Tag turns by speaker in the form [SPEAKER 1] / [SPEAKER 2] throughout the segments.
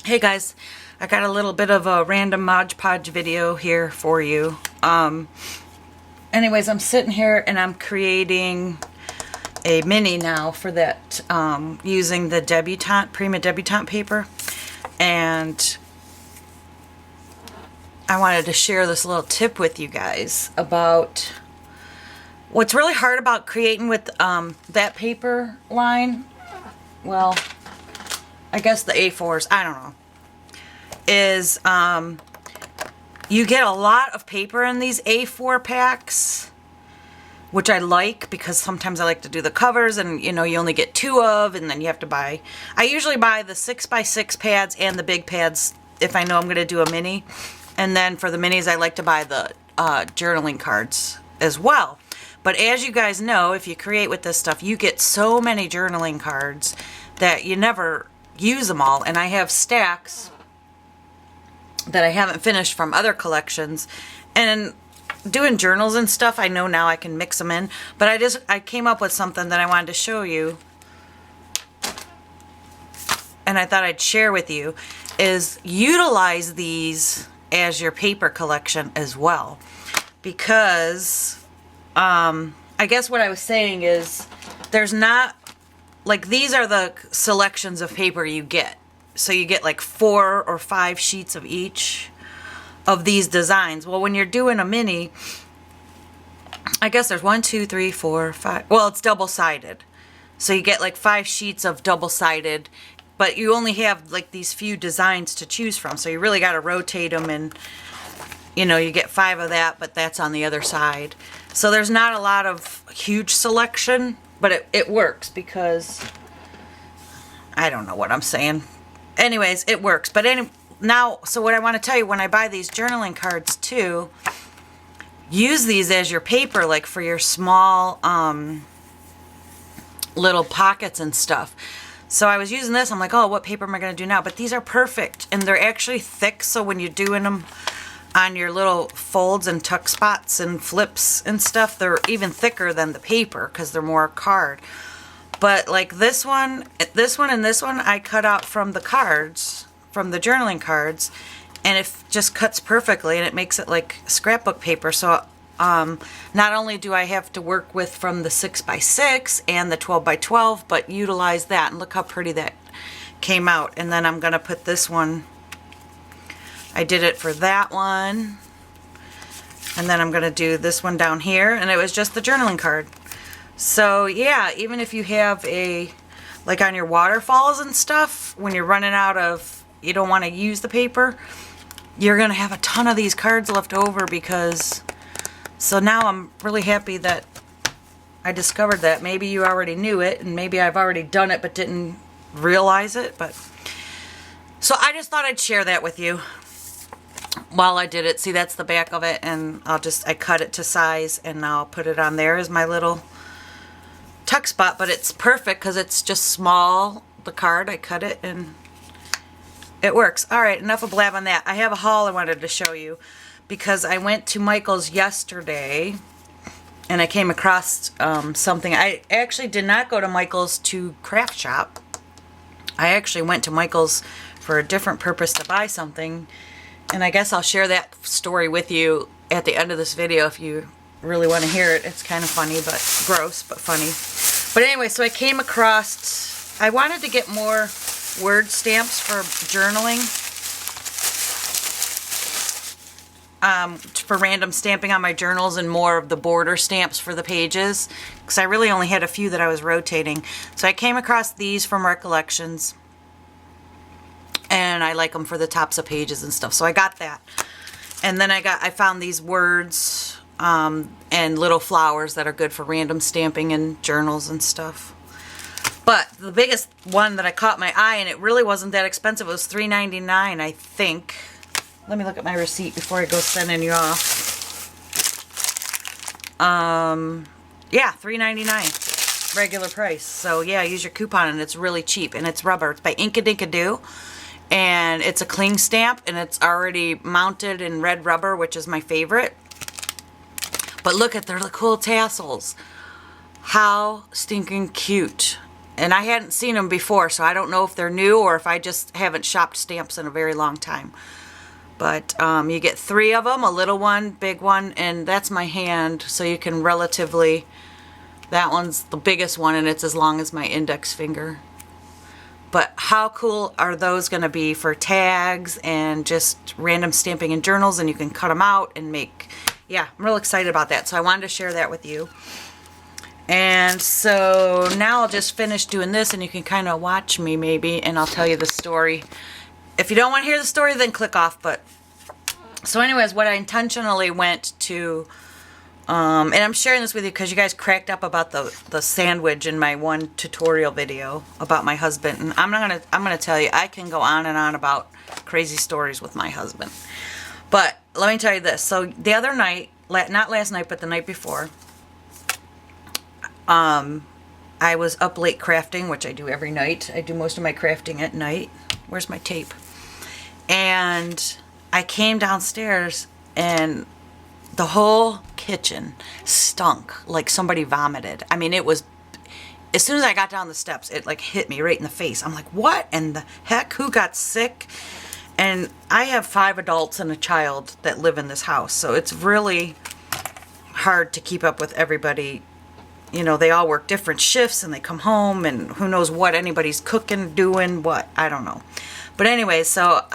[SPEAKER 1] Hey guys, I got a little bit of a random Mod Podge video here for you. Anyways, I'm sitting here and I'm creating a mini now for that using the Prima Debutante paper. And I wanted to share this little tip with you guys about what's really hard about creating with that paper line. Well, I guess the A4s, I don't know, is you get a lot of paper in these A4 packs, which I like because sometimes I like to do the covers and you know you only get two of, and then you have to buy, I usually buy the 6x6 pads and the big pads if I know I'm going to do a mini, and then for the minis I like to buy the journaling cards as well. But as you guys know, if you create with this stuff, you get so many journaling cards that you never use them all, and I have stacks that I haven't finished from other collections, and doing journals and stuff, I know now I can mix them in, but I came up with something that I wanted to show you and I thought I'd share with you, is utilize these as your paper collection as well, because I guess what I was saying is there's not, like, these are the selections of paper you get. So you get like 4 or 5 sheets of each of these designs. Well, when you're doing a mini, I guess there's 1, 2, 3, 4, 5. Well, it's double-sided. So you get like 5 sheets of double-sided, but you only have like these few designs to choose from. So you really got to rotate them, and you know, you get 5 of that, but that's on the other side. So there's not a lot of huge selection, but it works because I don't know what I'm saying. Anyways, it works. But now, so what I want to tell you, when I buy these journaling cards too, use these as your paper, like for your small little pockets and stuff. So I was using this, I'm like, oh, what paper am I going to do now? But these are perfect, and they're actually thick, so when you're doing them on your little folds and tuck spots and flips and stuff, they're even thicker than the paper because they're more card. But like this one, and this one, I cut out from the cards, from the journaling cards, and it just cuts perfectly, and it makes it like scrapbook paper. So not only do I have to work with from the 6x6 and the 12x12, but utilize that, and look how pretty that came out. And then I'm gonna put this one, I did it for that one, and then I'm gonna do this one down here, and it was just the journaling card. So yeah, even if you have a, like on your waterfalls and stuff, when you're running out of, you don't want to use the paper, you're going to have a ton of these cards left over, because, so now I'm really happy that I discovered that. Maybe you already knew it, and maybe I've already done it but didn't realize it, but, so I just thought I'd share that with you while I did it. See, that's the back of it, and I cut it to size, and now I'll put it on there as my little tuck spot, but it's perfect because it's just small, the card, I cut it, and it works. Alright, enough of blab on that. I have a haul I wanted to show you, because I went to Michael's yesterday and I came across something. I actually did not go to Michael's to craft shop. I actually went to Michael's for a different purpose, to buy something, and I guess I'll share that story with you at the end of this video if you really want to hear it. It's kind of funny, but gross, but funny. But anyway, so I came across, I wanted to get more word stamps for journaling, for random stamping on my journals, and more of the border stamps for the pages, because I really only had a few that I was rotating. So I came across these from Recollections, and I like them for the tops of pages and stuff, so I got that. And then I found these words and little flowers that are good for random stamping in journals and stuff. But the biggest one that I caught my eye, and it really wasn't that expensive, it was $3.99, I think. Let me look at my receipt before I go sending you off. Yeah, $3.99 regular price. So yeah, use your coupon, and it's really cheap, and it's rubber. It's by Inkadinkadoo, and it's a cling stamp, and it's already mounted in red rubber, which is my favorite. But look at their cool tassels. How stinking cute. And I hadn't seen them before, so I don't know if they're new or if I just haven't shopped stamps in a very long time. But you get 3 of them, a little one, big one, and that's my hand, so you can relatively, that one's the biggest one, and it's as long as my index finger. But how cool are those going to be for tags and just random stamping in journals, and you can cut them out and make, yeah, I'm real excited about that. So I wanted to share that with you. And so now I'll just finish doing this, and you can kind of watch me maybe, and I'll tell you the story. If you don't want to hear the story, then click off. But so anyways, what I intentionally went to, and I'm sharing this with you because you guys cracked up about the sandwich in my one tutorial video about my husband. And I'm gonna tell you, I can go on and on about crazy stories with my husband. But let me tell you this. So the other night, not last night, but the night before, I was up late crafting, which I do every night. I do most of my crafting at night. Where's my tape? And I came downstairs and the whole kitchen stunk like somebody vomited. I mean, it was, as soon as I got down the steps, it like hit me right in the face. I'm like, what in the heck? Who got sick? And I have 5 adults and a child that live in this house. So it's really hard to keep up with everybody. You know, they all work different shifts and they come home and who knows what anybody's cooking, doing, what, I don't know. But anyway, so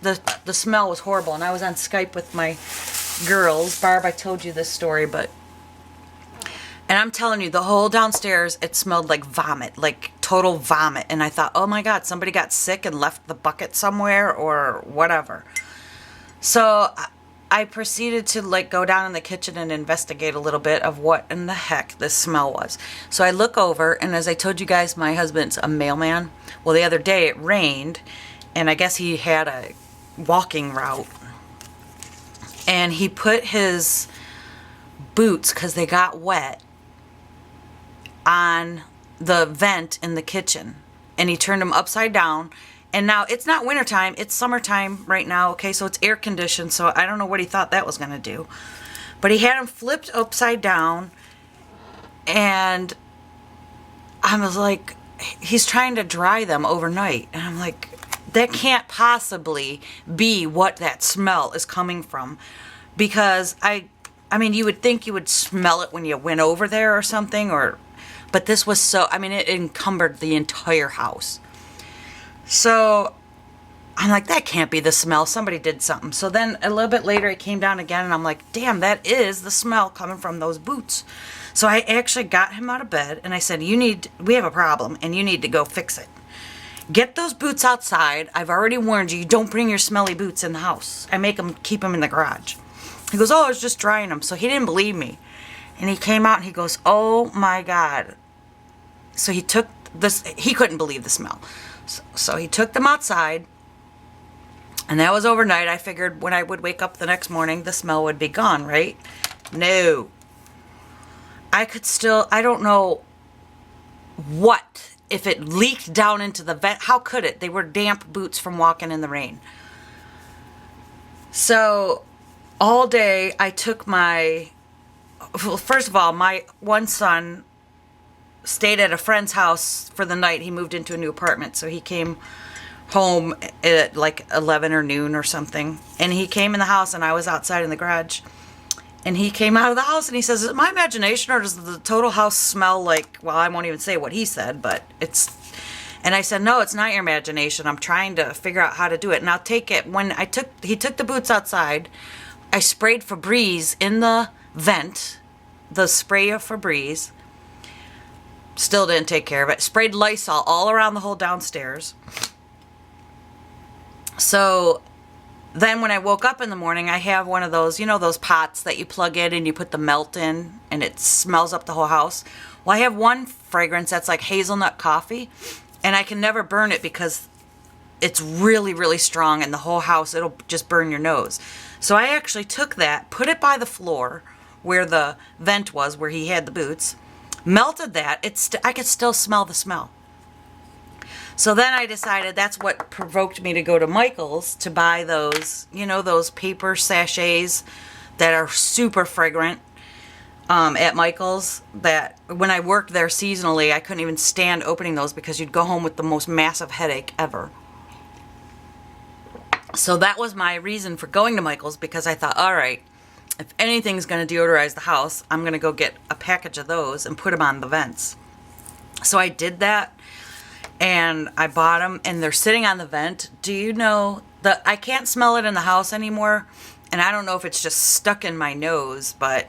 [SPEAKER 1] the smell was horrible, and I was on Skype with my girls. Barb, I told you this story, and I'm telling you, the whole downstairs, it smelled like vomit, like total vomit. And I thought, oh my God, somebody got sick and left the bucket somewhere or whatever. So I proceeded to like go down in the kitchen and investigate a little bit of what in the heck this smell was. So I look over, and as I told you guys, my husband's a mailman. Well, the other day it rained, and I guess he had a walking route, and he put his boots, because they got wet, on the vent in the kitchen, and he turned them upside down. And now it's not wintertime, it's summertime right now, okay, so it's air conditioned, so I don't know what he thought that was going to do. But he had them flipped upside down, and I was like, he's trying to dry them overnight. And I'm like, that can't possibly be what that smell is coming from. Because I mean, you would think you would smell it when you went over there or something, but this was so, I mean, it encumbered the entire house. So I'm like, that can't be the smell. Somebody did something. So then a little bit later, it came down again, and I'm like, damn, that is the smell coming from those boots. So I actually got him out of bed, and I said, we have a problem, and you need to go fix it. Get those boots outside. I've already warned you, don't bring your smelly boots in the house. I make them keep them in the garage. He goes, oh, I was just drying them. So he didn't believe me. And he came out and he goes, oh my God. So he took this, he couldn't believe the smell. So he took them outside, and that was overnight. I figured when I would wake up the next morning, the smell would be gone, right? No. I don't know what, if it leaked down into the vent. How could it? They were damp boots from walking in the rain. So all day I took first of all, my one son stayed at a friend's house for the night. He moved into a new apartment, so he came home at like 11 or noon or something. And he came in the house, and I was outside in the garage. And he came out of the house, and he says, is it my imagination, or does the total house smell like, well, I won't even say what he said, but it's, and I said, no, it's not your imagination. I'm trying to figure out how to do it. And I'll take it. When he took the boots outside, I sprayed Febreze in the vent, the spray of Febreze. Still didn't take care of it. Sprayed Lysol all around the whole downstairs. So then when I woke up in the morning, I have one of those, you know, those pots that you plug in and you put the melt in and it smells up the whole house. Well, I have one fragrance that's like hazelnut coffee, and I can never burn it because it's really, really strong, and the whole house, it'll just burn your nose. So I actually took that, put it by the floor where the vent was, where he had the boots, melted that. I could still smell the smell. So then I decided that's what provoked me to go to Michael's to buy those, you know, those paper sachets that are super fragrant. at Michael's, that when I worked there seasonally, I couldn't even stand opening those because you'd go home with the most massive headache ever. So that was my reason for going to Michael's, because I thought, all right, if anything's going to deodorize the house, I'm going to go get a package of those and put them on the vents. So I did that, and I bought them, and they're sitting on the vent. Do you know that I can't smell it in the house anymore? And I don't know if it's just stuck in my nose, but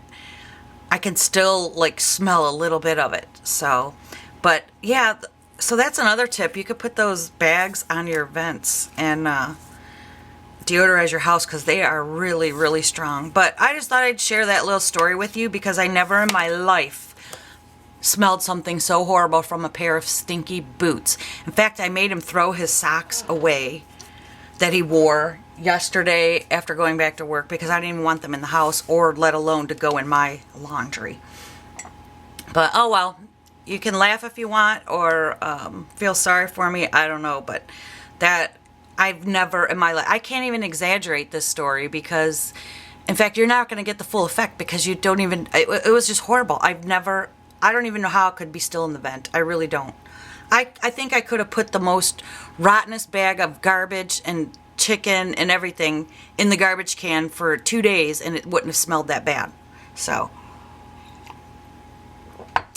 [SPEAKER 1] I can still like smell a little bit of it. So, but yeah, so that's another tip. You could put those bags on your vents and deodorize your house, because they are really, really strong. But I just thought I'd share that little story with you, because I never in my life smelled something so horrible from a pair of stinky boots. In fact, I made him throw his socks away that he wore yesterday after going back to work, because I didn't even want them in the house, or let alone to go in my laundry. But oh well, you can laugh if you want, or feel sorry for me, I don't know. But that, I've never in my life, I can't even exaggerate this story, because in fact you're not going to get the full effect, because you don't even, it was just horrible. I don't even know how it could be still in the vent. I really don't. I think I could have put the most rottenest bag of garbage and chicken and everything in the garbage can for 2 days, and it wouldn't have smelled that bad. So,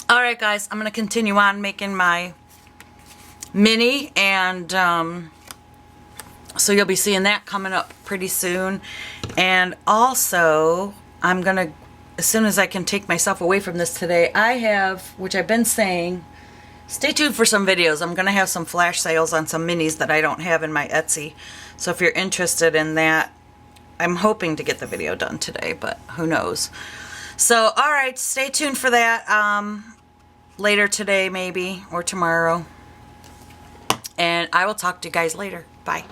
[SPEAKER 1] alright guys, I'm going to continue on making my mini, and so you'll be seeing that coming up pretty soon. And also, I'm going to, as soon as I can take myself away from this today, I have, which I've been saying, stay tuned for some videos. I'm going to have some flash sales on some minis that I don't have in my Etsy. So if you're interested in that, I'm hoping to get the video done today, but who knows. So, alright, stay tuned for that later today maybe, or tomorrow. And I will talk to you guys later. Bye.